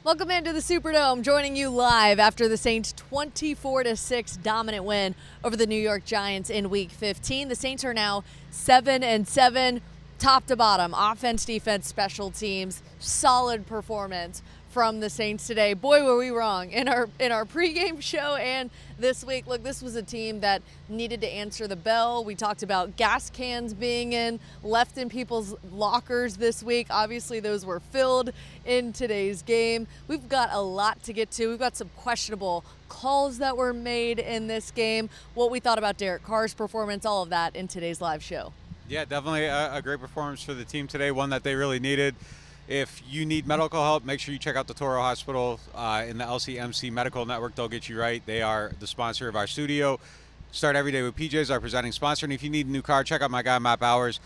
Welcome into the Superdome, joining you live after the Saints' 24-6 dominant win over the New York Giants in Week 15. The Saints are now 7-7, top to bottom, offense, defense, special teams. Solid performance from the Saints today. Boy, were we wrong in our pregame show and this week. Look, this was a team that needed to answer the bell. We talked about gas cans being left in people's lockers this week. Obviously, those were filled in today's game. We've got a lot to get to. We've got some questionable calls that were made in this game, what we thought about Derek Carr's performance, all of that in today's live show. Yeah, definitely a great performance for the team today, one that they really needed. If you need medical help, make sure you check out the Toro Hospital in the LCMC Medical Network. They'll get you right. They are the sponsor of our studio. Start every day with PJ's, our presenting sponsor. And if you need a new car, check out my guy, Matt Bowers.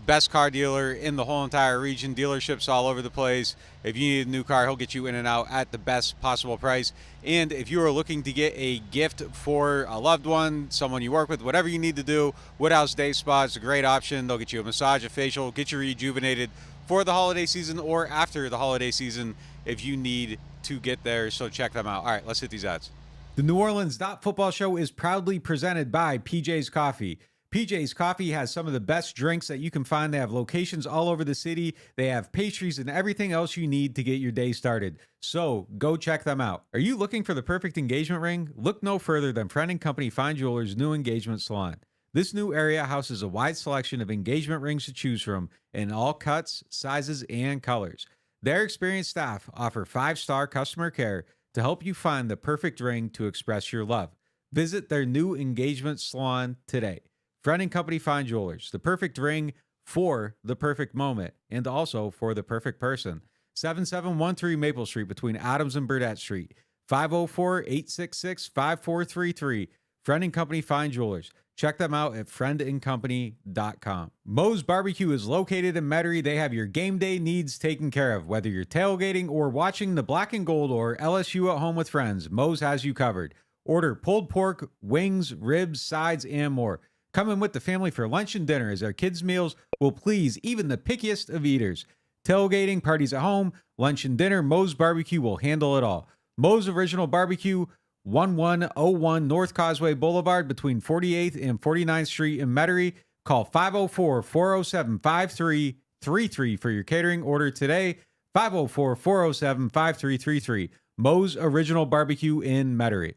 Best car dealer in the whole entire region. Dealerships all over the place. If you need a new car, he'll get you in and out at the best possible price. And if you are looking to get a gift for a loved one, someone you work with, whatever you need to do, Woodhouse Day Spa is a great option. They'll get you a massage, a facial, get you rejuvenated for the holiday season or after the holiday season if you need to get there. So check them out. All right, let's hit these ads. The NewOrleans.Football show is proudly presented by PJ's Coffee. PJ's Coffee has some of the best drinks that you can find. They have locations all over the city. They have pastries and everything else you need to get your day started. So go check them out. Are you looking for the perfect engagement ring? Look no further than Friend & Company Fine Jewelers' new engagement salon. This new area houses a wide selection of engagement rings to choose from in all cuts, sizes, and colors. Their experienced staff offer 5-star customer care to help you find the perfect ring to express your love. Visit their new engagement salon today. Friend & Company Fine Jewelers, the perfect ring for the perfect moment and also for the perfect person. 7713 Maple Street between Adams and Burdett Street. 504-866-5433. Friend & Company Fine Jewelers. Check them out at friendandcompany.com. Moe's Barbecue is located in Metairie. They have your game day needs taken care of. Whether you're tailgating or watching the Black and Gold or LSU at home with friends, Moe's has you covered. Order pulled pork, wings, ribs, sides, and more. Come in with the family for lunch and dinner as our kids' meals will please even the pickiest of eaters. Tailgating, parties at home, lunch and dinner, Moe's Barbecue will handle it all. Moe's Original Barbecue, 1101 North Causeway Boulevard between 48th and 49th Street in Metairie. Call 504-407-5333 for your catering order today. 504-407-5333. Moe's Original Barbecue in Metairie.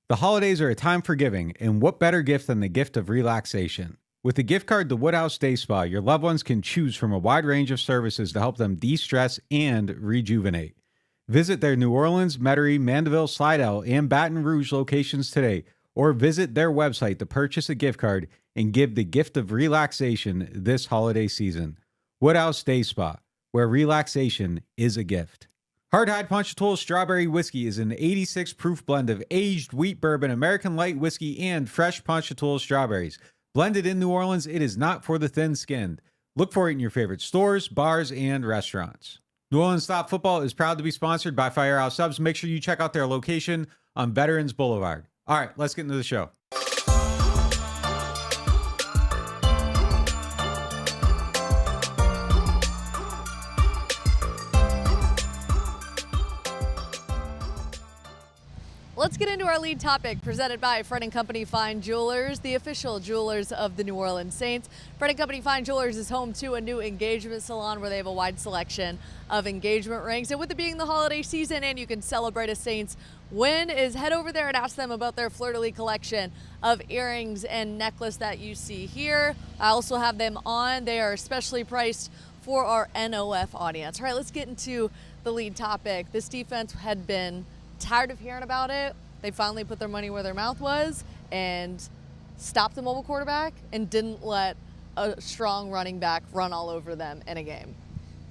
The holidays are a time for giving, and what better gift than the gift of relaxation? With a gift card to Woodhouse Day Spa, your loved ones can choose from a wide range of services to help them de-stress and rejuvenate. Visit their New Orleans, Metairie, Mandeville, Slidell, and Baton Rouge locations today, or visit their website to purchase a gift card and give the gift of relaxation this holiday season. Woodhouse Day Spa, where relaxation is a gift. Hardhide Ponchatoula Strawberry Whiskey is an 86 proof blend of aged wheat bourbon, American light whiskey, and fresh Ponchatoula strawberries. Blended in New Orleans, it is not for the thin-skinned. Look for it in your favorite stores, bars, and restaurants. NewOrleans.Football is proud to be sponsored by Firehouse Subs. Make sure you check out their location on Veterans Boulevard. All right, let's get into the show. Let's get into our lead topic, presented by Friend & Company Fine Jewelers, the official jewelers of the New Orleans Saints. Friend & Company Fine Jewelers is home to a new engagement salon where they have a wide selection of engagement rings. And with it being the holiday season and you can celebrate a Saints win, head over there and ask them about their fleur-de-lis collection of earrings and necklace that you see here. I also have them on. They are especially priced for our NOF audience. All right, let's get into the lead topic. This defense had been tired of hearing about it. They finally put their money where their mouth was and stopped the mobile quarterback and didn't let a strong running back run all over them in a game.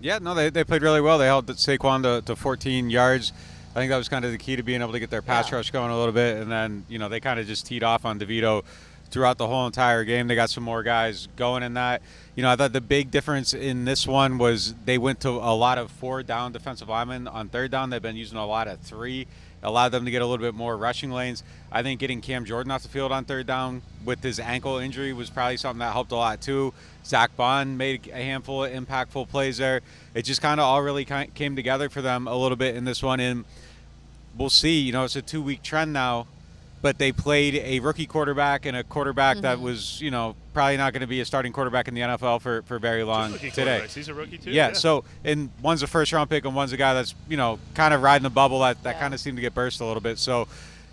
Yeah, no, they played really well. They held Saquon to 14 yards. I think that was kind of the key to being able to get their pass rush going a little bit. And then, they kind of just teed off on DeVito throughout the whole entire game. They got some more guys going in that. I thought the big difference in this one was they went to a lot of 4-down defensive linemen on third down. They've been using a lot of 3, allowed them to get a little bit more rushing lanes. I think getting Cam Jordan off the field on third down with his ankle injury was probably something that helped a lot too. Zach Bond made a handful of impactful plays there. It just kind of all really came together for them a little bit in this one, and we'll see. It's a 2-week trend now, but they played a rookie quarterback and a quarterback that was, probably not going to be a starting quarterback in the NFL for very long today. He's a rookie too. Yeah, so, and one's a first-round pick and one's a guy that's, kind of riding the bubble that kind of seemed to get burst a little bit. So,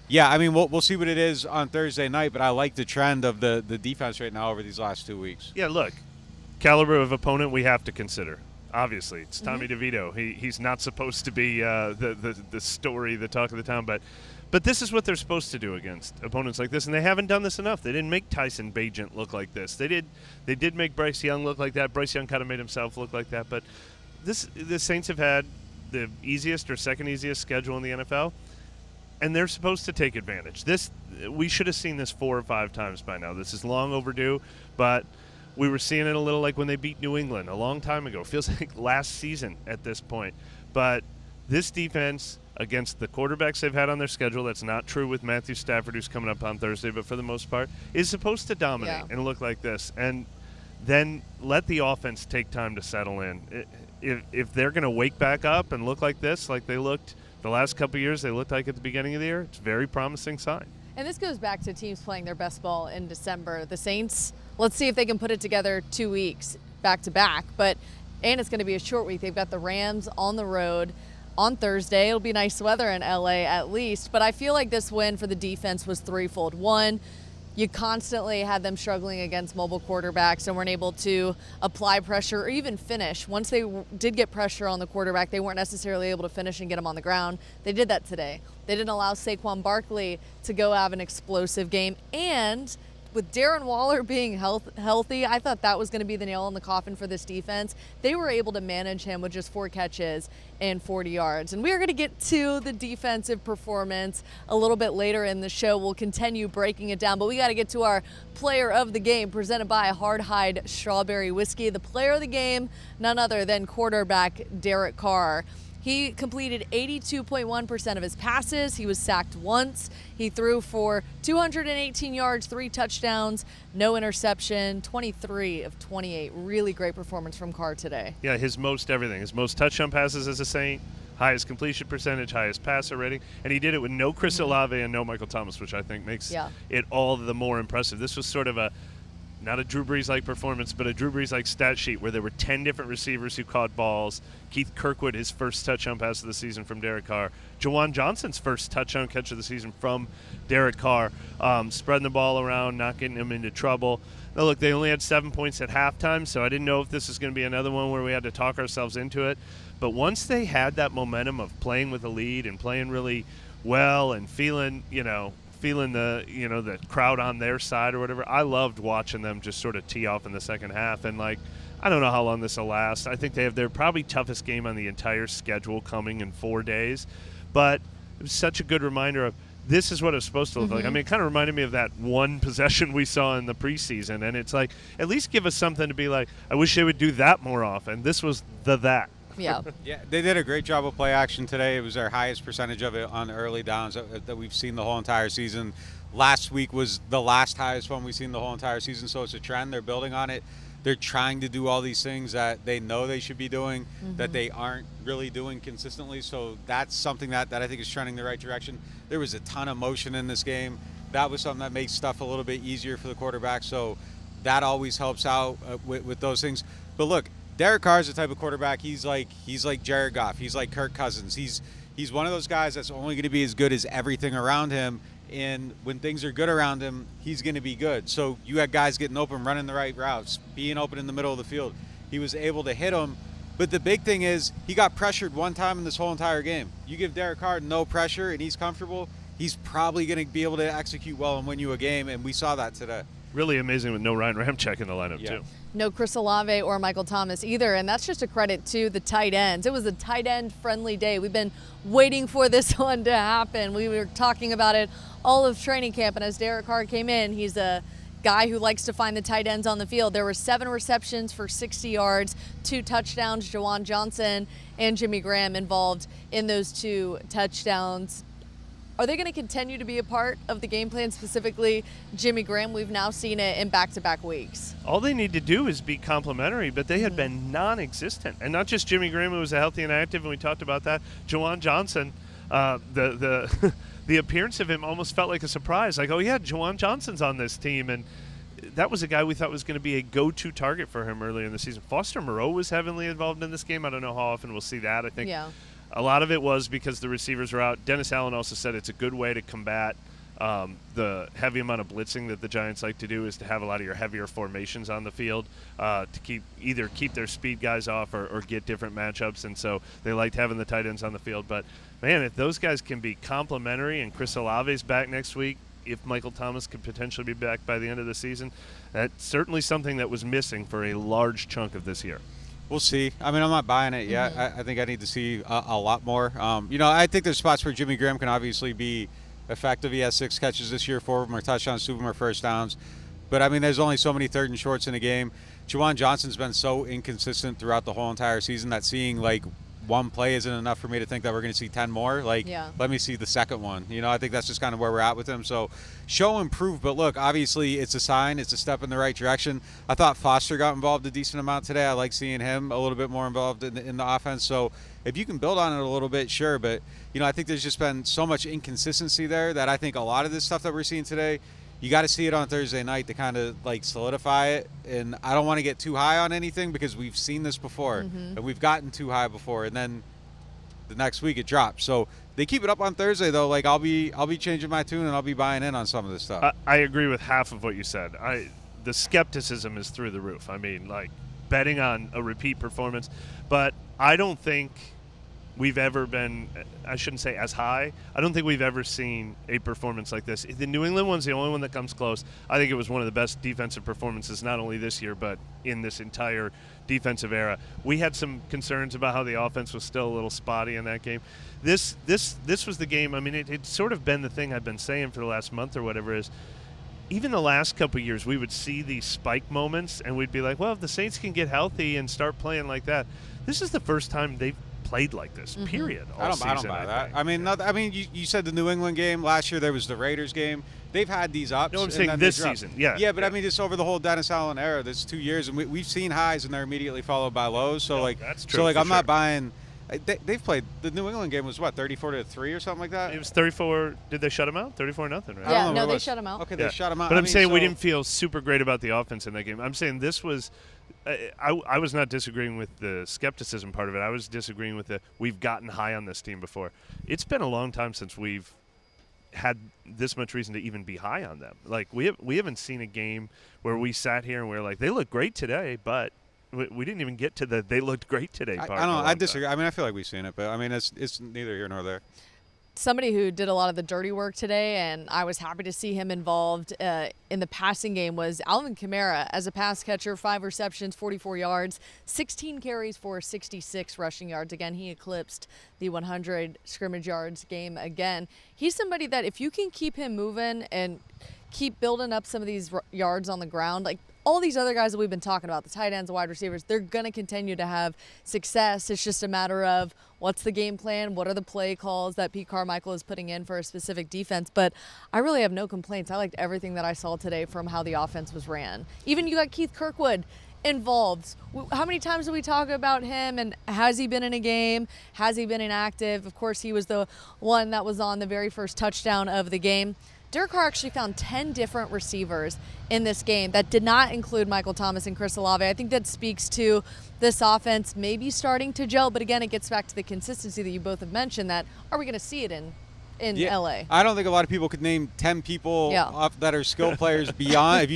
yeah, I mean, we'll see what it is on Thursday night, but I like the trend of the defense right now over these last 2 weeks. Yeah, look, caliber of opponent we have to consider. Obviously, it's Tommy DeVito. He's not supposed to be the story, the talk of the town, but this is what they're supposed to do against opponents like this, and they haven't done this enough. They didn't make Tyson Bagent look like this. They did make Bryce Young look like that. Bryce Young kind of made himself look like that. But the Saints have had the easiest or second easiest schedule in the NFL, and they're supposed to take advantage. We should have seen this 4 or 5 times by now. This is long overdue, but we were seeing it a little like when they beat New England a long time ago. Feels like last season at this point. But this defense against the quarterbacks they've had on their schedule, that's not true with Matthew Stafford, who's coming up on Thursday, but for the most part, is supposed to dominate and look like this. And then let the offense take time to settle in. If they're going to wake back up and look like this, like they looked the last couple of years, they looked like at the beginning of the year, it's a very promising sign. And this goes back to teams playing their best ball in December. The Saints, let's see if they can put it together 2 weeks back to back. And it's going to be a short week. They've got the Rams on the road on Thursday. It'll be nice weather in LA at least. But I feel like this win for the defense was threefold. One, you constantly had them struggling against mobile quarterbacks and weren't able to apply pressure or even finish. Once they did get pressure on the quarterback, they weren't necessarily able to finish and get him on the ground. They did that today. They didn't allow Saquon Barkley to go have an explosive game. And with Darren Waller being healthy, I thought that was going to be the nail in the coffin for this defense. They were able to manage him with just 4 catches and 40 yards. And we are going to get to the defensive performance a little bit later in the show. We'll continue breaking it down, but we got to get to our player of the game presented by Hard Hide Strawberry Whiskey. The player of the game, none other than quarterback Derek Carr. He completed 82.1% of his passes. He was sacked once. He threw for 218 yards, 3 touchdowns, no interception, 23 of 28. Really great performance from Carr today. Yeah, his most everything. His most touchdown passes as a Saint, highest completion percentage, highest passer rating, and he did it with no Chris Olave and no Michael Thomas, which I think makes it all the more impressive. This was sort of not a Drew Brees-like performance, but a Drew Brees-like stat sheet where there were 10 different receivers who caught balls. Keith Kirkwood, his first touchdown pass of the season from Derek Carr. Jawan Johnson's first touchdown catch of the season from Derek Carr. Spreading the ball around, not getting him into trouble. Now, look, they only had 7 points at halftime, so I didn't know if this was going to be another one where we had to talk ourselves into it. But once they had that momentum of playing with a lead and playing really well and feeling the crowd on their side or whatever, I loved watching them just sort of tee off in the second half. And, I don't know how long this will last. I think they have their probably toughest game on the entire schedule coming in 4 days. But it was such a good reminder of this is what it's supposed to look like. I mean, it kind of reminded me of that one possession we saw in the preseason. And it's like, at least give us something to be like, I wish they would do that more often. This was that. Yeah. Yeah, they did a great job of play action today. It was their highest percentage of it on early downs that we've seen the whole entire season. Last week was the last highest one we've seen the whole entire season, so it's a trend. They're building on it. They're trying to do all these things that they know they should be doing that they aren't really doing consistently. So that's something that I think is trending the right direction. There was a ton of motion in this game. That was something that makes stuff a little bit easier for the quarterback. So that always helps out with those things. But look, Derek Carr is the type of quarterback. He's like Jared Goff. He's like Kirk Cousins. He's one of those guys that's only going to be as good as everything around him. And when things are good around him, he's going to be good. So you had guys getting open, running the right routes, being open in the middle of the field. He was able to hit them. But the big thing is he got pressured one time in this whole entire game. You give Derek Carr no pressure and he's comfortable, he's probably going to be able to execute well and win you a game, and we saw that today. Really amazing with no Ryan Ramczyk in the lineup, too. No Chris Olave or Michael Thomas either, and that's just a credit to the tight ends. It was a tight end friendly day. We've been waiting for this one to happen. We were talking about it all of training camp, and as Derek Carr came in, he's a guy who likes to find the tight ends on the field. There were 7 receptions for 60 yards, 2 touchdowns. Juwan Johnson and Jimmy Graham involved in those 2 touchdowns. Are they going to continue to be a part of the game plan, specifically Jimmy Graham? We've now seen it in back-to-back weeks. All they need to do is be complimentary, but they had been non-existent. And not just Jimmy Graham, who was healthy and active, and we talked about that. Juwan Johnson, the the appearance of him almost felt like a surprise. Like, oh, yeah, Juwan Johnson's on this team. And that was a guy we thought was going to be a go-to target for him earlier in the season. Foster Moreau was heavily involved in this game. I don't know how often we'll see that. I think a lot of it was because the receivers were out. Dennis Allen also said it's a good way to combat the heavy amount of blitzing that the Giants like to do, is to have a lot of your heavier formations on the field to keep their speed guys off or get different matchups. And so they liked having the tight ends on the field. But, man, if those guys can be complementary and Chris Olave's back next week, if Michael Thomas could potentially be back by the end of the season, that's certainly something that was missing for a large chunk of this year. We'll see. I mean, I'm not buying it yet. I think I need to see a lot more. I think there's spots where Jimmy Graham can obviously be effective. He has 6 catches this year, 4 of them are touchdowns, 2 of them are first downs. But, I mean, there's only so many 3rd and shorts in a game. Juwan Johnson's been so inconsistent throughout the whole entire season that seeing, like, one play isn't enough for me to think that we're going to see 10 more. Let me see the second one. I think that's just kind of where we're at with him. So, show improve. But, look, obviously it's a sign. It's a step in the right direction. I thought Foster got involved a decent amount today. I like seeing him a little bit more involved in the offense. So, if you can build on it a little bit, sure. But, I think there's just been so much inconsistency there that I think a lot of this stuff that we're seeing today, you got to see it on Thursday night to kind of, solidify it. And I don't want to get too high on anything because we've seen this before. And we've gotten too high before. And then the next week it drops. So they keep it up on Thursday, though. I'll be changing my tune and I'll be buying in on some of this stuff. I agree with half of what you said. The skepticism is through the roof. I mean, betting on a repeat performance. But I don't think we've ever been, I shouldn't say as high, I don't think we've ever seen a performance like this. The New England one's the only one that comes close. I think it was one of the best defensive performances, not only this year, but in this entire defensive era. We had some concerns about how the offense was still a little spotty in that game. This was the game. I mean, it's sort of been the thing I've been saying for the last month or whatever is, even the last couple of years, we would see these spike moments, and we'd be like, well, if the Saints can get healthy and start playing like that, this is the first time they've played like this, period. I don't buy that. I mean, you said the New England game. Last year there was the Raiders game. They've had these ups. No, I'm saying this season. Yeah, but I mean, just over the whole Dennis Allen era, that's 2 years, and we've seen highs, and they're immediately followed by lows. So, that's true. So, I'm not buying – they've played – the New England game was, 34-3 or something like that? It was 34 – did they shut him out? 34-0, right? Yeah, no, they shut him out. Okay, they shut him out. But I'm saying we didn't feel super great about the offense in that game. I'm saying this was – I was not disagreeing with the skepticism part of it. I was disagreeing with we've gotten high on this team before. It's been a long time since we've had this much reason to even be high on them. We haven't seen a game where we sat here and we were like, they look great today, but we didn't even get to the they looked great today part. I disagree. I mean, I feel like we've seen it, but I mean, it's neither here nor there. Somebody who did a lot of the dirty work today, and I was happy to see him involved in the passing game, was Alvin Kamara as a pass catcher. 5 receptions, 44 yards, 16 carries for 66 rushing yards. Again, he eclipsed the 100 scrimmage yards game again. He's somebody that if you can keep him moving and keep building up some of these yards on the ground, all these other guys that we've been talking about, the tight ends, the wide receivers, they're going to continue to have success. It's just a matter of what's the game plan, what are the play calls that Pete Carmichael is putting in for a specific defense. But I really have no complaints. I liked everything that I saw today from how the offense was ran. Even you got Keith Kirkwood involved. How many times do we talk about him, and has he been in a game? Has he been inactive? Of course, he was the one that was on the very first touchdown of the game. Derek Carr actually found 10 different receivers in this game. That did not include Michael Thomas and Chris Olave. I think that speaks to this offense maybe starting to gel, but again, it gets back to the consistency that you both have mentioned, that are we going to see it in LA? I don't think a lot of people could name 10 people that are skill players beyond if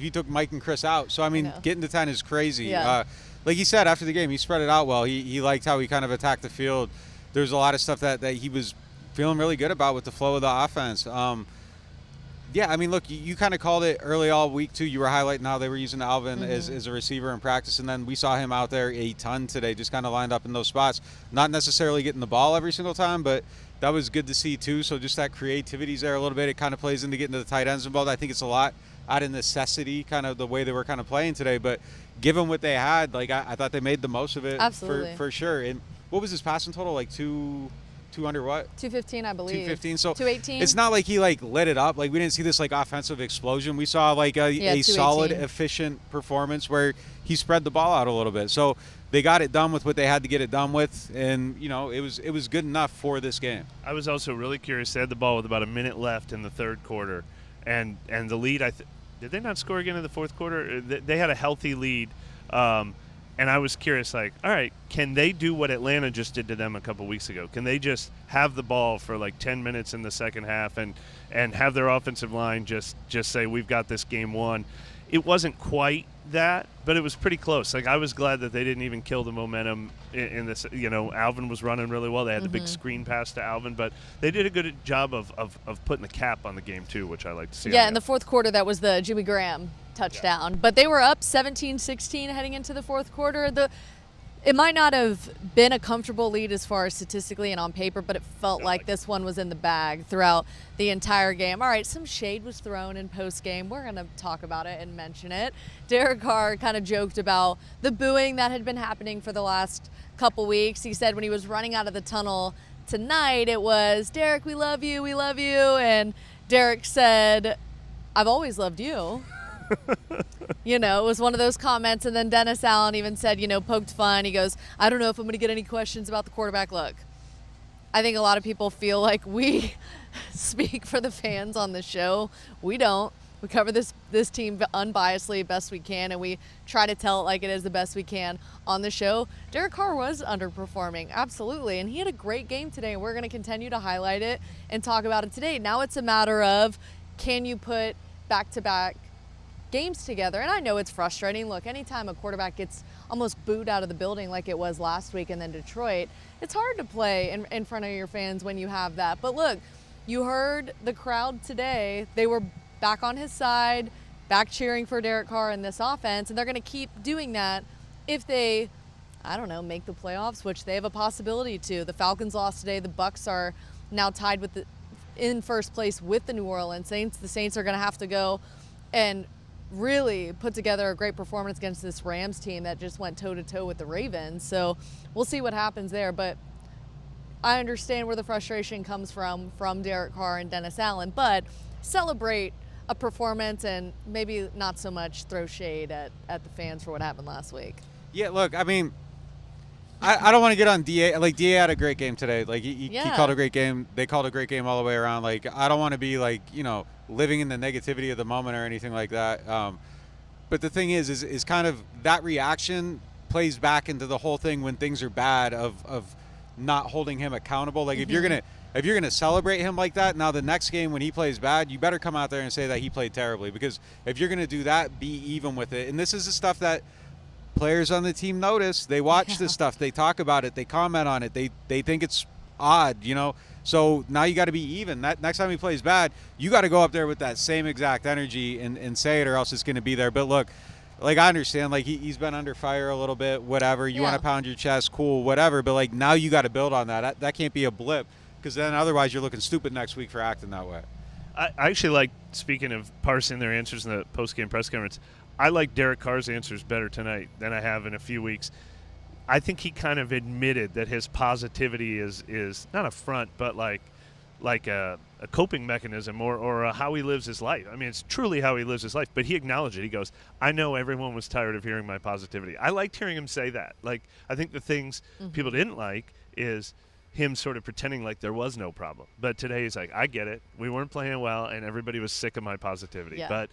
you took Mike and Chris out. So, I mean, getting to 10 is crazy. Yeah. Like he said after the game, he spread it out well. He liked how he kind of attacked the field. There's a lot of stuff that he was feeling really good about with the flow of the offense. Yeah, I mean, look, you kind of called it early all week, too. You were highlighting how they were using Alvin as a receiver in practice, and then we saw him out there a ton today, just kind of lined up in those spots. Not necessarily getting the ball every single time, but that was good to see, too. So just that creativity's there a little bit. It kind of plays into getting the tight ends involved. I think it's a lot out of necessity, kind of the way they were kind of playing today. But given what they had, like, I thought they made the most of it. Absolutely. For sure. And what was his passing total, like 200 what? 215, I believe. 215. So 218. it's not like he lit it up. Like we didn't see this like offensive explosion. We saw like a solid, efficient performance where he spread the ball out a little bit. So they got it done with what they had to get it done with, and it was good enough for this game. I was also really curious. They had the ball with about a minute left in the third quarter, and the lead. Did they not score again in the fourth quarter? They had a healthy lead. And I was curious, like, all right, can they do what Atlanta just did to them a couple weeks ago? Can they just have the ball for like 10 minutes in the second half and have their offensive line just say, we've got this game won? It wasn't quite that, but it was pretty close. Like, I was glad that they didn't even kill the momentum in this. Alvin was running really well. They had the big screen pass to Alvin, but they did a good job of putting the cap on the game too, which I like to see. Yeah, in the fourth quarter, that was the Jimmy Graham touchdown. But they were up 17-16 heading into the fourth quarter. It might not have been a comfortable lead as far as statistically and on paper, but it felt like this one was in the bag throughout the entire game. All right, some shade was thrown in post-game. We're going to talk about it and mention it. Derek Carr kind of joked about the booing that had been happening for the last couple weeks. He said when he was running out of the tunnel tonight, it was, Derek, we love you, we love you. And Derek said, I've always loved you. It was one of those comments. And then Dennis Allen even said, poked fun. He goes, I don't know if I'm going to get any questions about the quarterback. Look, I think a lot of people feel like we speak for the fans on the show. We don't. We cover this team unbiasedly best we can, and we try to tell it like it is the best we can on the show. Derek Carr was underperforming, absolutely, and he had a great game today, and we're going to continue to highlight it and talk about it today. Now it's a matter of, can you put back-to-back games together? And I know it's frustrating. Look, anytime a quarterback gets almost booed out of the building like it was last week and then Detroit, it's hard to play in front of your fans when you have that. But look, you heard the crowd today. They were back on his side, back cheering for Derek Carr in this offense, and they're going to keep doing that if they, make the playoffs, which they have a possibility to. The Falcons lost today. The Bucs are now tied in first place with the New Orleans Saints. The Saints are going to have to go and really put together a great performance against this Rams team that just went toe-to-toe with the Ravens. So we'll see what happens there. But I understand where the frustration comes from Derek Carr and Dennis Allen. But celebrate a performance and maybe not so much throw shade at the fans for what happened last week. Yeah, look, I mean, I don't want to get on DA. Like, DA had a great game today. Like, he called a great game. They called a great game all the way around. Like, I don't want to be, like, living in the negativity of the moment or anything like that. But the thing is kind of that reaction plays back into the whole thing when things are bad of not holding him accountable. Like, if you're gonna celebrate him like that, now the next game when he plays bad, you better come out there and say that he played terribly. Because if you're gonna do that, be even with it. And this is the stuff that players on the team notice. They watch this stuff. They talk about it. They comment on it. They think it's odd, So now you got to be even. That next time he plays bad, you got to go up there with that same exact energy and say it, or else it's going to be there. But look, like, I understand, like, he's been under fire a little bit, whatever. You want to pound your chest, cool, whatever. But, like, now you got to build on that. That can't be a blip, because then otherwise you're looking stupid next week for acting that way. I actually like, speaking of parsing their answers in the post-game press conference, I like Derek Carr's answers better tonight than I have in a few weeks. I think he kind of admitted that his positivity is not a front, but like a coping mechanism or how he lives his life. I mean, it's truly how he lives his life. But he acknowledged it. He goes, I know everyone was tired of hearing my positivity. I liked hearing him say that. Like, I think the things people didn't like is him sort of pretending like there was no problem. But today he's like, I get it. We weren't playing well, and everybody was sick of my positivity. Yeah. But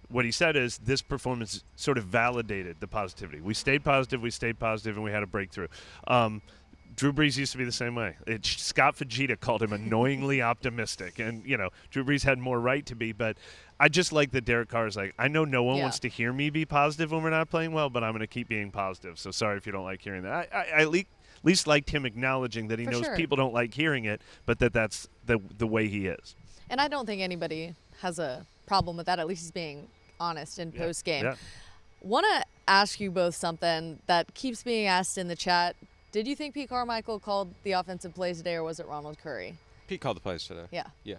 what he said is this performance sort of validated the positivity. We stayed positive, and we had a breakthrough. Drew Brees used to be the same way. Scott Fajita called him annoyingly optimistic, and, Drew Brees had more right to be, but I just like that Derek Carr is like, I know no one wants to hear me be positive when we're not playing well, but I'm going to keep being positive, so sorry if you don't like hearing that. I at least liked him acknowledging that he knows people don't like hearing it, but that's the way he is. And I don't think anybody has a problem with that. At least he's being honest in post-game. Yeah. Want to ask you both something that keeps being asked in the chat. Did you think Pete Carmichael called the offensive plays today, or was it Ronald Curry? Pete called the plays today. Yeah. Yeah.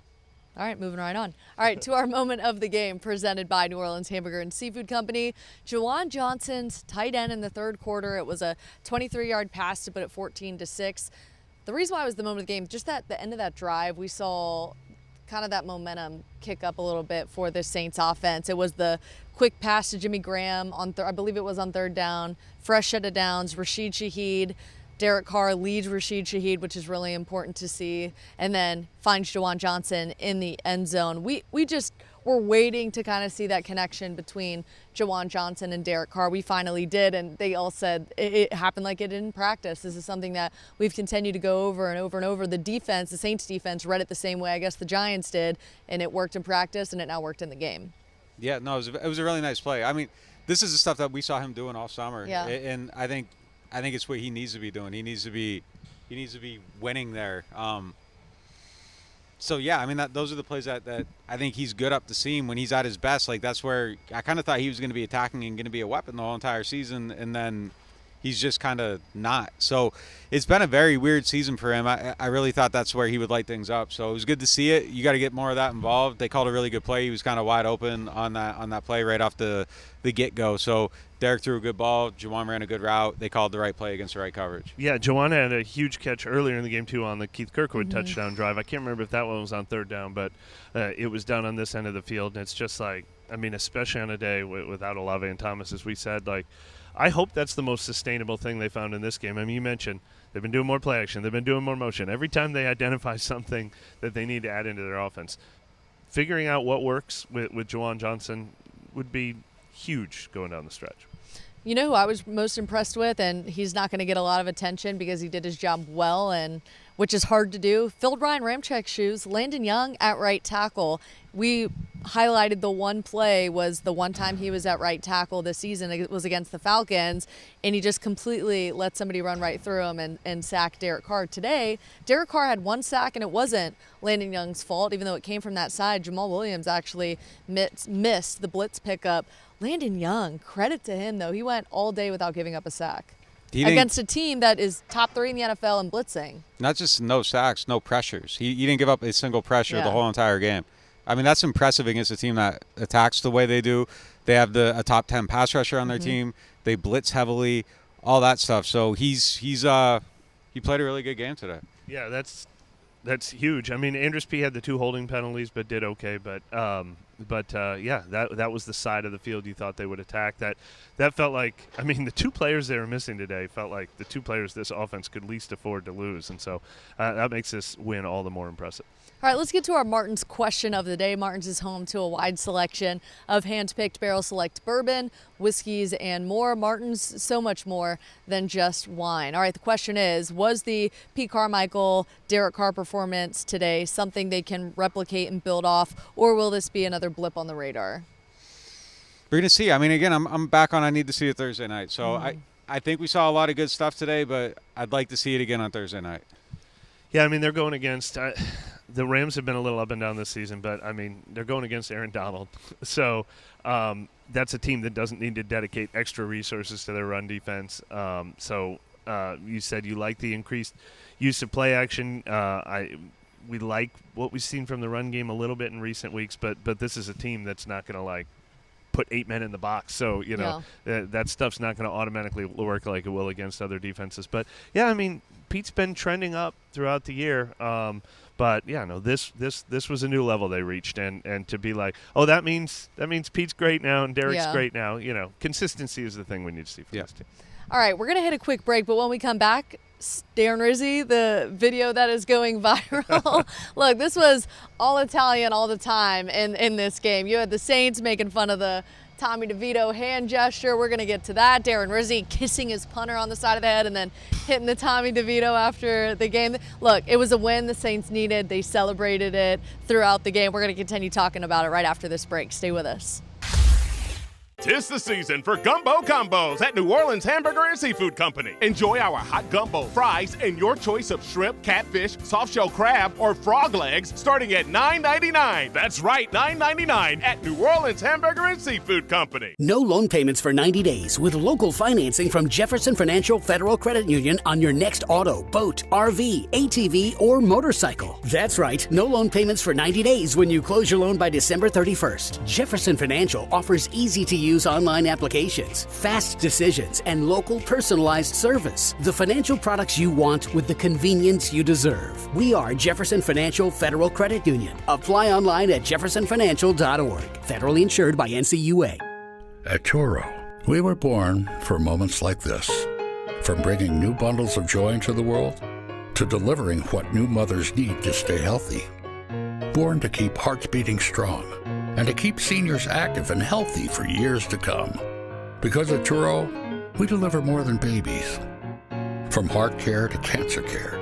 All right, moving right on. All right, to our moment of the game, presented by New Orleans Hamburger and Seafood Company. Juwan Johnson's tight end in the third quarter. It was a 23-yard pass to put it 14-6. The reason why it was the moment of the game, just at the end of that drive, we saw kind of that momentum kick up a little bit for the Saints offense. It was the quick pass to Jimmy Graham on, I believe it was on third down, fresh set of downs, Rashid Shaheed. Derek Carr leads Rashid Shaheed, which is really important to see, and then finds Juwan Johnson in the end zone. We just were waiting to kind of see that connection between Juwan Johnson and Derek Carr. We finally did, and they all said it happened like it did in practice. This is something that we've continued to go over and over and over. The defense, the Saints defense, read it the same way I guess the Giants did, and it worked in practice, and it now worked in the game. Yeah, no, it was a really nice play. I mean, this is the stuff that we saw him doing all summer, and I think it's what he needs to be doing. He needs to be winning there. So yeah, I mean those are the plays that I think he's good up the seam when he's at his best. Like that's where I kind of thought he was going to be attacking and going to be a weapon the whole entire season, and then he's just kind of not. So it's been a very weird season for him. I really thought that's where he would light things up. So it was good to see it. You got to get more of that involved. They called a really good play. He was kind of wide open on that play right off the get-go. So Derek threw a good ball. Juwan ran a good route. They called the right play against the right coverage. Yeah, Juwan had a huge catch earlier in the game, too, on the Keith Kirkwood touchdown drive. I can't remember if that one was on third down, but it was down on this end of the field. And it's just like, I mean, especially on a day without Olave and Thomas, as we said, like, I hope that's the most sustainable thing they found in this game. I mean, you mentioned they've been doing more play action. They've been doing more motion. Every time they identify something that they need to add into their offense, figuring out what works with Juwan Johnson would be huge going down the stretch. You know who I was most impressed with, and he's not going to get a lot of attention because he did his job well, and which is hard to do, filled Ryan Ramczyk's shoes. Landon Young at right tackle. We highlighted the one play was the one time he was at right tackle this season. It was against the Falcons, and he just completely let somebody run right through him and sack Derek Carr. Today, Derek Carr had one sack, and it wasn't Landon Young's fault, even though it came from that side. Jamal Williams actually missed the blitz pickup. Landon Young, credit to him, though. He went all day without giving up a sack against a team that is top 3 in the NFL in blitzing. Not just no sacks, no pressures. He didn't give up a single pressure the whole entire game. I mean, that's impressive against a team that attacks the way they do. They have a top 10 pass rusher on their team. They blitz heavily, all that stuff. So he played a really good game today. Yeah, that's huge. I mean, Andrus P had the 2 holding penalties, but did okay. But yeah, that was the side of the field you thought they would attack. That felt like, I mean, the 2 players they were missing today felt like the 2 players this offense could least afford to lose, and so that makes this win all the more impressive. All right, let's get to our Martin's question of the day. Martin's is home to a wide selection of hand-picked barrel select bourbon, whiskeys, and more. Martin's so much more than just wine. All right, the question is, was the Pete Carmichael, Derek Carr performance today something they can replicate and build off, or will this be another blip on the radar? We're going to see. I mean, again, I'm back on I need to see it Thursday night. So I think we saw a lot of good stuff today, but I'd like to see it again on Thursday night. Yeah, I mean, they're going against the Rams have been a little up and down this season, but, I mean, they're going against Aaron Donald. So that's a team that doesn't need to dedicate extra resources to their run defense. So you said you like the increased use of play action. We like what we've seen from the run game a little bit in recent weeks, but this is a team that's not going to, like, put 8 men in the box. So, you know, that stuff's not going to automatically work like it will against other defenses. But, yeah, I mean, Pete's been trending up throughout the year. But yeah, no, this was a new level they reached, and to be like, oh, that means Pete's great now and Derek's great now. You know, consistency is the thing we need to see from this team. All right, we're gonna hit a quick break, but when we come back, Darren Rizzy, the video that is going viral. Look, this was all Italian all the time in this game. You had the Saints making fun of the Tommy DeVito hand gesture. We're going to get to that. Darren Rizzy kissing his punter on the side of the head and then hitting the Tommy DeVito after the game. Look, it was a win the Saints needed. They celebrated it throughout the game. We're going to continue talking about it right after this break. Stay with us. 'Tis the season for gumbo combos at New Orleans Hamburger and Seafood Company. Enjoy our hot gumbo, fries, and your choice of shrimp, catfish, soft-shell crab, or frog legs starting at $9.99. That's right, $9.99 at New Orleans Hamburger and Seafood Company. No loan payments for 90 days with local financing from Jefferson Financial Federal Credit Union on your next auto, boat, RV, ATV, or motorcycle. That's right, no loan payments for 90 days when you close your loan by December 31st. Jefferson Financial offers easy-to-use online applications, fast decisions, and local personalized service. The financial products you want with the convenience you deserve. We are Jefferson Financial Federal Credit Union. Apply online at jeffersonfinancial.org. Federally insured by NCUA. At Turo, we were born for moments like this. From bringing new bundles of joy into the world to delivering what new mothers need to stay healthy. Born to keep hearts beating strong and to keep seniors active and healthy for years to come. Because at Turo, we deliver more than babies. From heart care to cancer care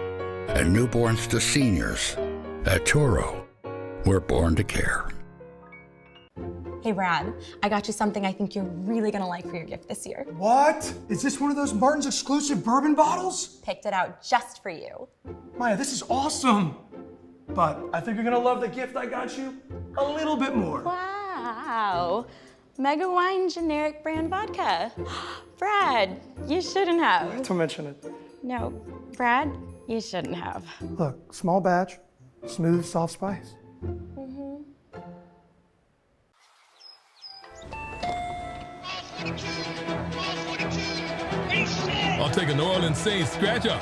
and newborns to seniors, at Turo, we're born to care. Hey Brad, I got you something I think you're really gonna like for your gift this year. What? Is this one of those Martin's exclusive bourbon bottles? Picked it out just for you. Maya, this is awesome. But I think you're gonna love the gift I got you a little bit more. Wow. Mega Wine generic brand vodka. Brad, you shouldn't have. Don't mention it. No, Brad, you shouldn't have. Look, small batch, smooth, soft spice. I'll take a New Orleans Saints scratch up.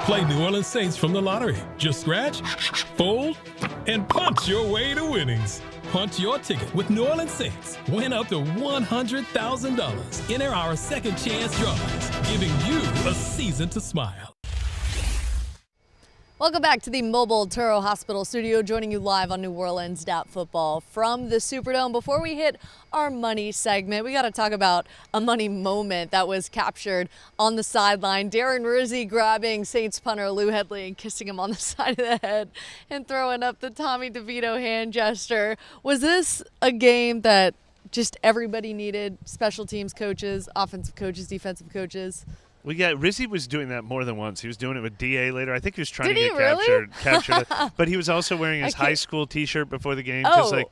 Play New Orleans Saints from the lottery. Just scratch, fold, and punch your way to winnings. Punch your ticket with New Orleans Saints. Win up to $100,000. Enter our second chance drawings, giving you a season to smile. Welcome back to the mobile Turo Hospital studio, joining you live on NewOrleans.Football from the Superdome. Before we hit our money segment, we got to talk about a money moment that was captured on the sideline. Darren Rizzy grabbing Saints punter Lou Hedley and kissing him on the side of the head and throwing up the Tommy DeVito hand gesture. Was this a game that just everybody needed? Special teams coaches, offensive coaches, defensive coaches? Rizzy was doing that more than once. He was doing it with DA later. I think he was trying Did to he get really? captured. But he was also wearing his high school T-shirt before the game, just like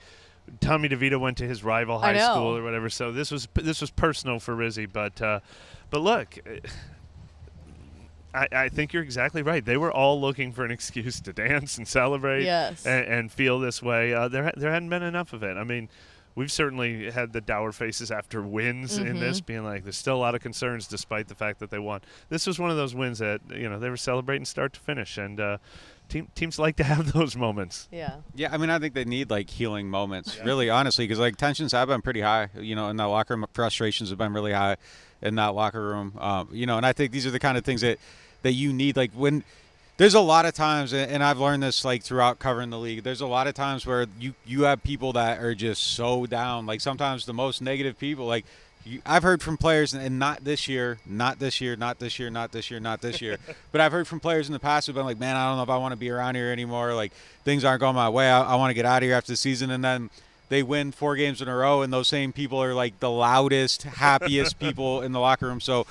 Tommy DeVito went to his rival high school or whatever. So this was personal for Rizzy. But look, I think you're exactly right. They were all looking for an excuse to dance and celebrate and feel this way. There hadn't been enough of it. I mean, we've certainly had the dour faces after wins in this, being like, there's still a lot of concerns despite the fact that they won. This was one of those wins that, they were celebrating start to finish, and teams like to have those moments. Yeah. Yeah, I mean, I think they need, healing moments, really, honestly, because, tensions have been pretty high, in that locker room. Frustrations have been really high in that locker room, and I think these are the kind of things that you need, when – there's a lot of times, and I've learned this throughout covering the league, there's a lot of times where you have people that are just so down. Sometimes the most negative people, I've heard from players, and not this year, but I've heard from players in the past who've been like, man, I don't know if I want to be around here anymore. Things aren't going my way. I want to get out of here after the season. And then they win 4 games in a row, and those same people are the loudest, happiest people in the locker room. So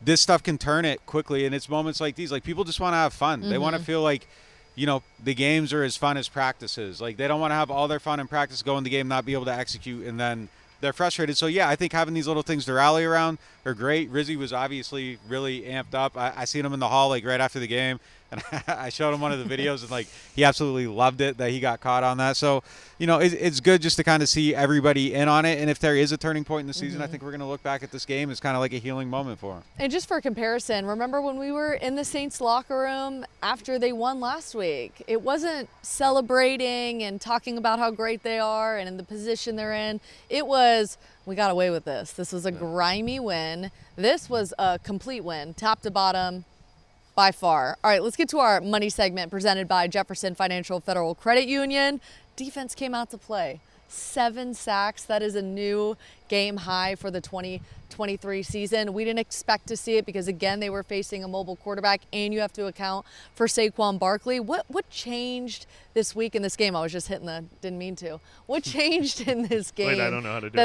this stuff can turn it quickly, and it's moments like these. People just want to have fun. They want to feel the games are as fun as practices. They don't want to have all their fun in practice, go in the game, not be able to execute, and then they're frustrated. So, yeah, I think having these little things to rally around are great. Rizzy was obviously really amped up. I seen him in the hall, right after the game, and I showed him one of the videos, and, he absolutely loved it that he got caught on that. So, it's good just to kind of see everybody in on it. And if there is a turning point in the season, I think we're going to look back at this game as kind of like a healing moment for him. And just for comparison, remember when we were in the Saints locker room after they won last week? It wasn't celebrating and talking about how great they are and in the position they're in. It was, we got away with this. This was a grimy win. This was a complete win, top to bottom, by far. All right, let's get to our money segment presented by Jefferson Financial Federal Credit Union. Defense came out to play. 7 sacks. That is a new game high for the 2023 season. We didn't expect to see it because, again, they were facing a mobile quarterback, and you have to account for Saquon Barkley. What changed this week in this game? I was just didn't mean to. What changed in this game? Wait, I don't know how to do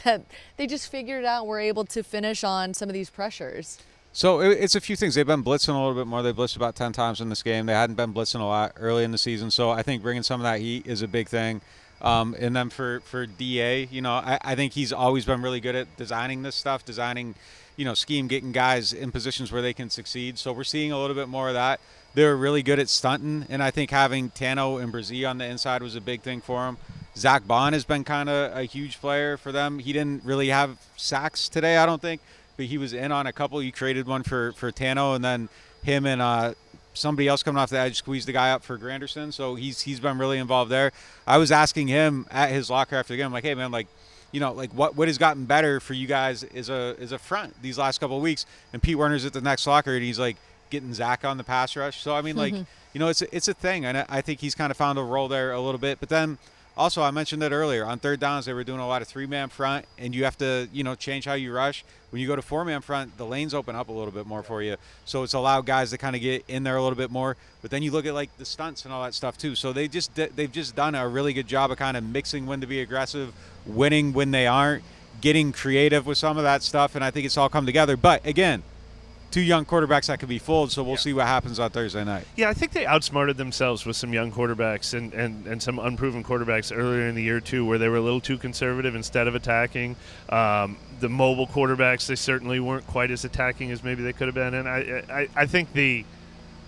that they just figured out and were able to finish on some of these pressures? So it's a few things. They've been blitzing a little bit more. They blitzed about 10 times in this game. They hadn't been blitzing a lot early in the season. So I think bringing some of that heat is a big thing. And then for DA, I think he's always been really good at designing this stuff, scheme, getting guys in positions where they can succeed. So we're seeing a little bit more of that. They're really good at stunting, and I think having Tano and Rizzy on the inside was a big thing for him. Zach Bond has been kind of a huge player for them. He didn't really have sacks today, I don't think, but he was in on a couple. You created one for Tano, and then him and somebody else coming off the edge squeezed the guy up for Granderson. So he's been really involved there. I was asking him at his locker after the game, I'm like, hey man, what has gotten better for you guys is a front these last couple of weeks. And Pete Werner's at the next locker, and he's like getting Zach on the pass rush. So I mean, it's a thing, and I think he's kind of found a role there a little bit. But then also, I mentioned it earlier, on third downs they were doing a lot of 3-man front, and you have to change how you rush. When you go to 4-man front, the lanes open up a little bit more for you, so it's allowed guys to kind of get in there a little bit more. But then you look at the stunts and all that stuff too. So they've just done a really good job of kind of mixing when to be aggressive, winning when they aren't, getting creative with some of that stuff, and I think it's all come together. But again, 2 young quarterbacks that could be fooled, so we'll see what happens on Thursday night. Yeah, I think they outsmarted themselves with some young quarterbacks and some unproven quarterbacks earlier in the year, too, where they were a little too conservative instead of attacking. The mobile quarterbacks, they certainly weren't quite as attacking as maybe they could have been. And I think we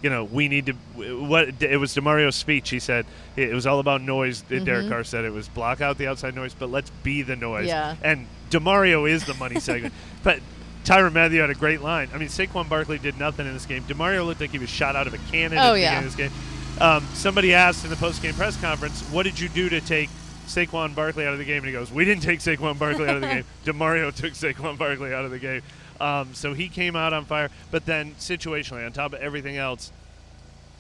need to – it was Demario's speech. He said it was all about noise. Derek Carr said it was block out the outside noise, but let's be the noise. Yeah. And Demario is the money segment. But – Tyrann Mathieu had a great line. I mean, Saquon Barkley did nothing in this game. Demario looked like he was shot out of a cannon at the beginning of this game. Somebody asked in the post-game press conference, what did you do to take Saquon Barkley out of the game? And he goes, we didn't take Saquon Barkley out of the game. Demario took Saquon Barkley out of the game. So he came out on fire. But then situationally, on top of everything else,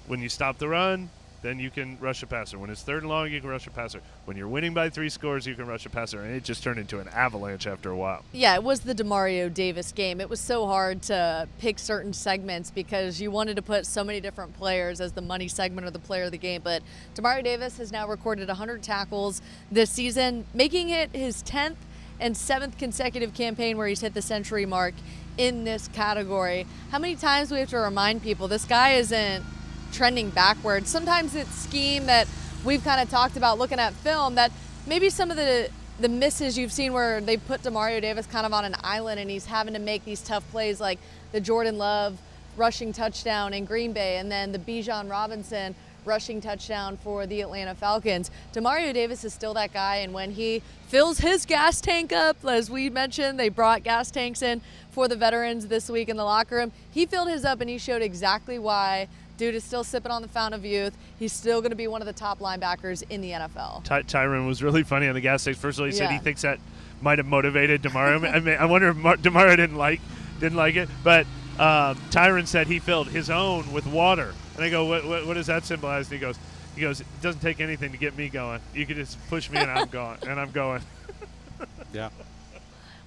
when you stop the run, then you can rush a passer. When it's 3rd and long, you can rush a passer. When you're winning by 3 scores, you can rush a passer. And it just turned into an avalanche after a while. Yeah, it was the Demario Davis game. It was so hard to pick certain segments because you wanted to put so many different players as the money segment or the player of the game. But Demario Davis has now recorded 100 tackles this season, making it his 10th and 7th consecutive campaign where he's hit the century mark in this category. How many times do we have to remind people this guy isn't trending backwards? Sometimes it's scheme that we've kind of talked about looking at film, that maybe some of the misses you've seen where they put Demario Davis kind of on an island and he's having to make these tough plays, like the Jordan Love rushing touchdown in Green Bay and then the Bijan Robinson rushing touchdown for the Atlanta Falcons. Demario Davis is still that guy, and when he fills his gas tank up, as we mentioned, they brought gas tanks in for the veterans this week in the locker room. He filled his up and he showed exactly why dude is still sipping on the fountain of youth. He's still going to be one of the top linebackers in the NFL. Tyrann was really funny on the gas tanks. First of all, he said he thinks that might have motivated Demario. I mean, I wonder if Demario didn't like it. But Tyrann said he filled his own with water. And I go, what does that symbolize? And he goes, it doesn't take anything to get me going. You can just push me and I'm going. And I'm going. Yeah.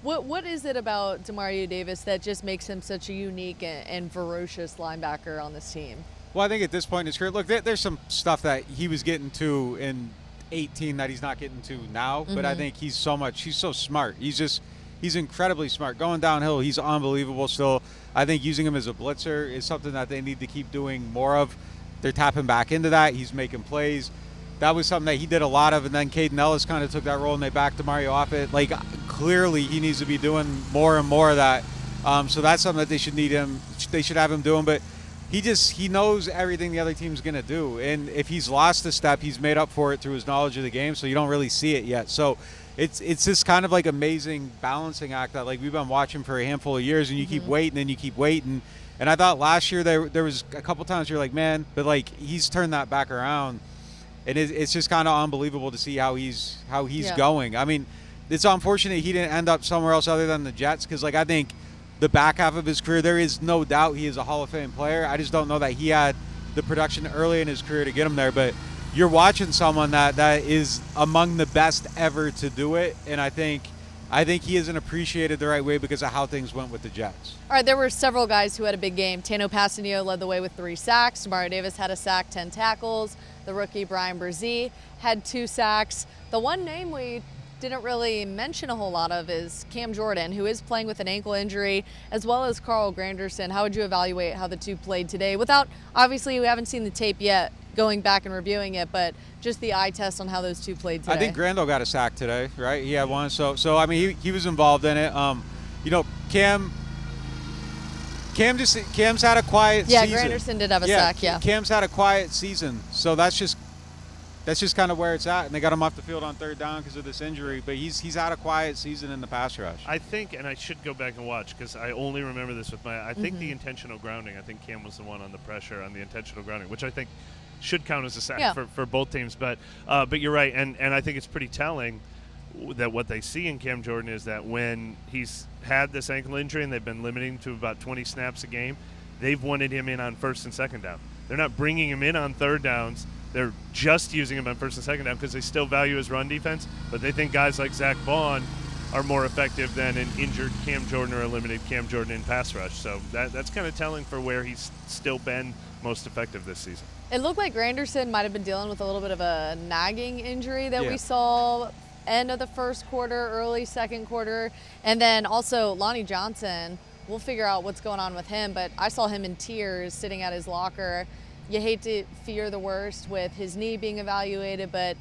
What is it about Demario Davis that just makes him such a unique and ferocious linebacker on this team? Well, I think at this point in his career, look, there's some stuff that he was getting to in 18 that he's not getting to now, but I think he's so smart. He's incredibly smart. Going downhill, he's unbelievable still. I think using him as a blitzer is something that they need to keep doing more of. They're tapping back into that. He's making plays. That was something that he did a lot of, and then Caden Ellis kind of took that role and they backed Demario off it. Like, clearly he needs to be doing more and more of that. So that's something that they should have him doing, but he knows everything the other team's going to do. And if he's lost a step, he's made up for it through his knowledge of the game, so you don't really see it yet. So it's this kind of like amazing balancing act that like we've been watching for a handful of years, and you keep waiting and you keep waiting. And I thought last year there was a couple times you're like, man, but like he's turned that back around. And it's just kind of unbelievable to see how he's going. I mean, it's unfortunate he didn't end up somewhere else other than the Jets, because like I think the back half of his career, there is no doubt he is a Hall of Fame player. I just don't know that he had the production early in his career to get him there. But you're watching someone that is among the best ever to do it, and I think he isn't appreciated the right way because of how things went with the Jets. All right, there were several guys who had a big game. Tano Passanio led the way with 3 sacks. Demario Davis had a sack, 10 tackles. The rookie Ryan Ramczyk had 2 sacks. The one name we didn't really mention a whole lot of is Cam Jordan, who is playing with an ankle injury, as well as Carl Granderson. How would you evaluate how the two played today? Without, obviously, we haven't seen the tape yet, going back and reviewing it, but just the eye test on how those two played today. I think Grando got a sack today, right? He had one. So I mean, he was involved in it. You know, Cam's had a quiet season. Yeah, Granderson did have a sack, yeah. Cam's had a quiet season, so that's just kind of where it's at, and they got him off the field on 3rd down because of this injury, but he's had a quiet season in the pass rush. I think, and I should go back and watch because I only remember this with I think the intentional grounding, I think Cam was the one on the pressure on the intentional grounding, which I think should count as a sack for both teams. But you're right, and I think it's pretty telling that what they see in Cam Jordan is that when he's had this ankle injury and they've been limiting to about 20 snaps a game, they've wanted him in on 1st and 2nd down. They're not bringing him in on 3rd downs. They're just using him on 1st and 2nd down because they still value his run defense, but they think guys like Zach Vaughn are more effective than an injured Cam Jordan or a limited Cam Jordan in pass rush. So that's kind of telling for where he's still been most effective this season. It looked like Granderson might have been dealing with a little bit of a nagging injury that we saw end of the 1st quarter, early 2nd quarter. And then also Lonnie Johnson, we'll figure out what's going on with him, but I saw him in tears sitting at his locker. You hate to fear the worst with his knee being evaluated, but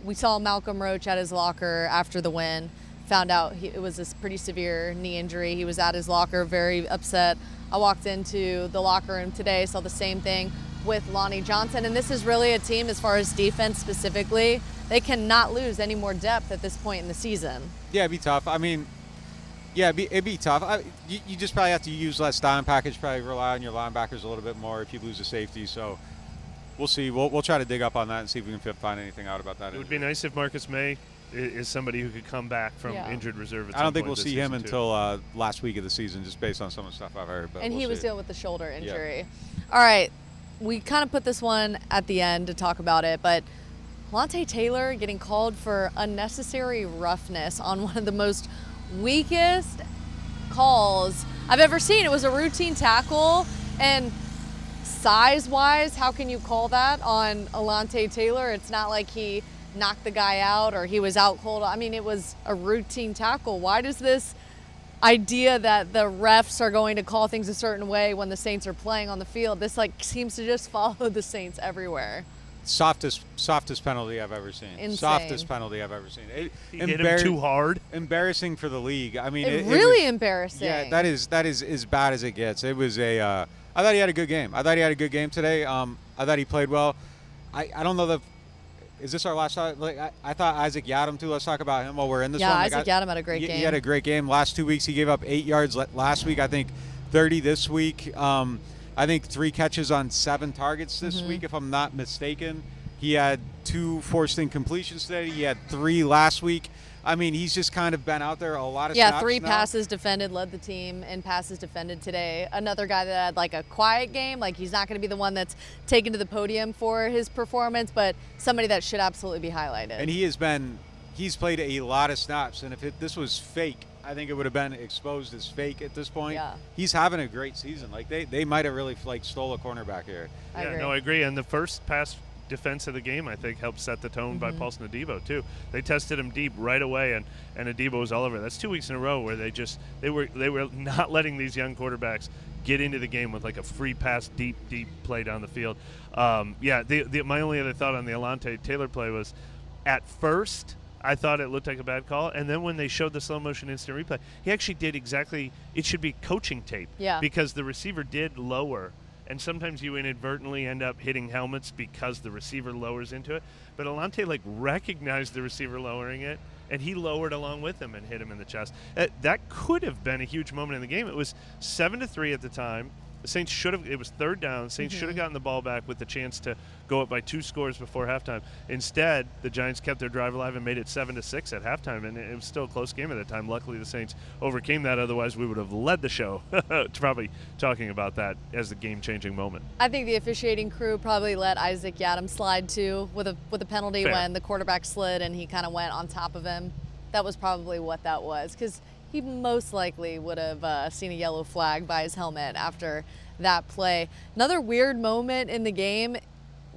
we saw Malcolm Roach at his locker after the win, found out it was a pretty severe knee injury. He was at his locker very upset. I walked into the locker room today, saw the same thing with Lonnie Johnson, and this is really a team, as far as defense specifically, they cannot lose any more depth at this point in the season. Yeah, it'd be tough. I mean, yeah, it'd be tough. You just probably have to use less dime package, probably rely on your linebackers a little bit more if you lose a safety. So we'll see. We'll try to dig up on that and see if we can find anything out about that. It would be nice if Marcus May is somebody who could come back from injured reserve at I don't think we'll this see him season until last week of the season, just based on some of the stuff I've heard. But and he was see. dealing with the shoulder injury. All right, we kind of put this one at the end to talk about it, but Alontae Taylor getting called for unnecessary roughness on one of the most weakest calls I've ever seen. It was a routine tackle, and size-wise, how can you call that on Alontae Taylor? It's not like he knocked the guy out or he was out cold. I mean, it was a routine tackle. Why does this idea that the refs are going to call things a certain way when the Saints are playing on the field, this seems to just follow the Saints everywhere? Softest penalty I've ever seen. Insane. Softest penalty I've ever seen. He hit him too hard. Embarrassing for the league. I mean, it really was, embarrassing. Yeah, that is as bad as it gets. It was I thought he had a good game. I thought he had a good game today. I thought he played well. I don't know is this our last shot? I thought Isaac Yiadom too. Let's talk about him while we're in this one. Yeah, Isaac Yiadom had a great game. He had a great game. Last 2 weeks he gave up 8 yards. Last week I think 30 this week. I think 3 catches on 7 targets this week, if I'm not mistaken. He had 2 forced incompletions today. He had 3 last week. I mean, he's just kind of been out there a lot of snaps 3 now. passes defended, led the team in passes defended today. Another guy that had a quiet game. He's not going to be the one that's taken to the podium for his performance, but somebody that should absolutely be highlighted. And he's played a lot of snaps, and if this was fake, I think it would have been exposed as fake at this point. Yeah. He's having a great season. They might have really stole a cornerback here. I agree. I agree. And the first pass defense of the game, I think, helped set the tone by Paulson Adebo too. They tested him deep right away, and Adebo was all over. That's 2 weeks in a row where they were not letting these young quarterbacks get into the game with a free pass, deep play down the field. My only other thought on the Alontae Taylor play was, at first I thought it looked like a bad call, and then when they showed the slow motion instant replay, he actually did exactly. It should be coaching tape, because the receiver did lower. And sometimes you inadvertently end up hitting helmets because the receiver lowers into it. But Alontae recognized the receiver lowering it, and he lowered along with him and hit him in the chest. That could have been a huge moment in the game. It was 7-3 at the time. The Saints should have. It was third down. The Saints should have gotten the ball back with the chance to go up by 2 scores before halftime. Instead, the Giants kept their drive alive and made it 7-6 at halftime, and it was still a close game at that time. Luckily, the Saints overcame that. Otherwise, we would have led the show. Probably talking about that as the game-changing moment. I think the officiating crew probably let Isaac Yiadom slide too with a penalty Fair. when the quarterback slid and he kind of went on top of him. That was probably what that was, because he most likely would have seen a yellow flag by his helmet after that play. Another weird moment in the game,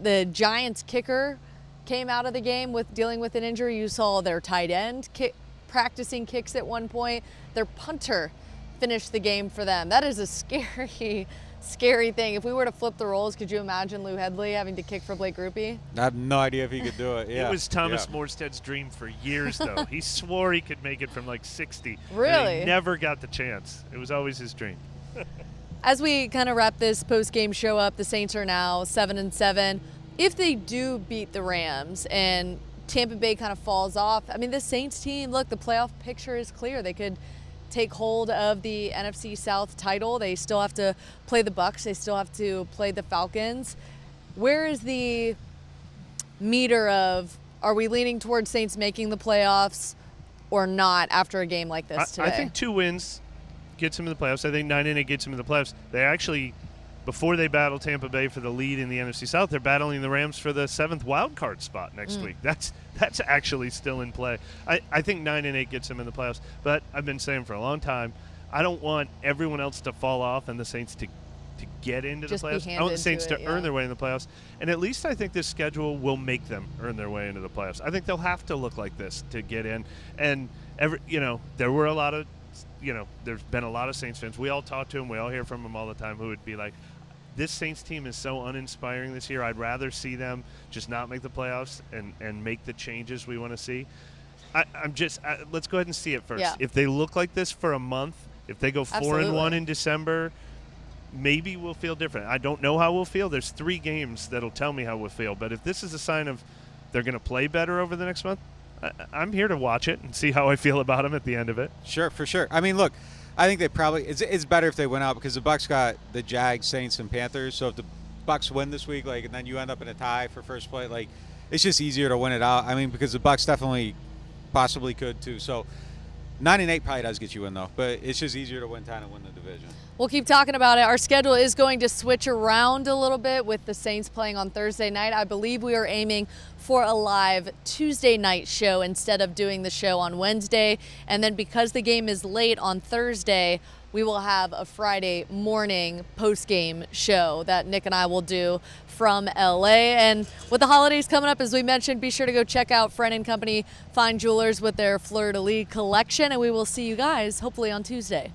the Giants kicker came out of the game with dealing with an injury. You saw their tight end practicing kicks at one point. Their punter finished the game for them. That is a scary thing. If we were to flip the roles, could you imagine Lou Hedley having to kick for Blake Grupe? I have no idea if he could do it. Yeah. It was Thomas Morstead's dream for years, though. He swore he could make it from like 60. Really? And he never got the chance. It was always his dream. As we kind of wrap this post-game show up, the Saints are now 7-7. If they do beat the Rams and Tampa Bay kind of falls off, I mean, the Saints team, look, the playoff picture is clear. They could take hold of the NFC South title. They still have to play the Bucs. They still have to play the Falcons. Where is the meter of, are we leaning towards Saints making the playoffs or not after a game like this today? I think 2 wins gets them in the playoffs. I think 9-8 gets them in the playoffs. They actually, before they battle Tampa Bay for the lead in the NFC South, they're battling the Rams for the 7th wild card spot next week. That's actually still in play. I think 9-8 gets them in the playoffs. But I've been saying for a long time, I don't want everyone else to fall off and the Saints to get into Just the playoffs. I want the Saints to earn their way in the playoffs. And at least I think this schedule will make them earn their way into the playoffs. I think they'll have to look like this to get in. And there were a lot of, there's been a lot of Saints fans. We all talk to them. We all hear from them all the time who would be like, this Saints team is so uninspiring this year. I'd rather see them just not make the playoffs and make the changes we want to see. Let's go ahead and see it first. Yeah. If they look like this for a month, if they go 4-1 in December, maybe we'll feel different. I don't know how we'll feel. There's 3 games that'll tell me how we'll feel. But if this is a sign of they're going to play better over the next month, I'm here to watch it and see how I feel about them at the end of it. Sure, for sure. I mean, look, I think they probably it's better if they win out because the Bucs got the Jags, Saints, and Panthers. So if the Bucs win this week, and then you end up in a tie for first place, it's just easier to win it out. I mean, because the Bucs definitely possibly could too. So 9-8 probably does get you in though, but it's just easier to win 10 and win the division. We'll keep talking about it. Our schedule is going to switch around a little bit with the Saints playing on Thursday night. I believe we are aiming for a live Tuesday night show instead of doing the show on Wednesday. And then because the game is late on Thursday, we will have a Friday morning post-game show that Nick and I will do from LA. And with the holidays coming up, as we mentioned, be sure to go check out Friend & Company Fine Jewelers with their Fleur de Lis collection. And we will see you guys hopefully on Tuesday.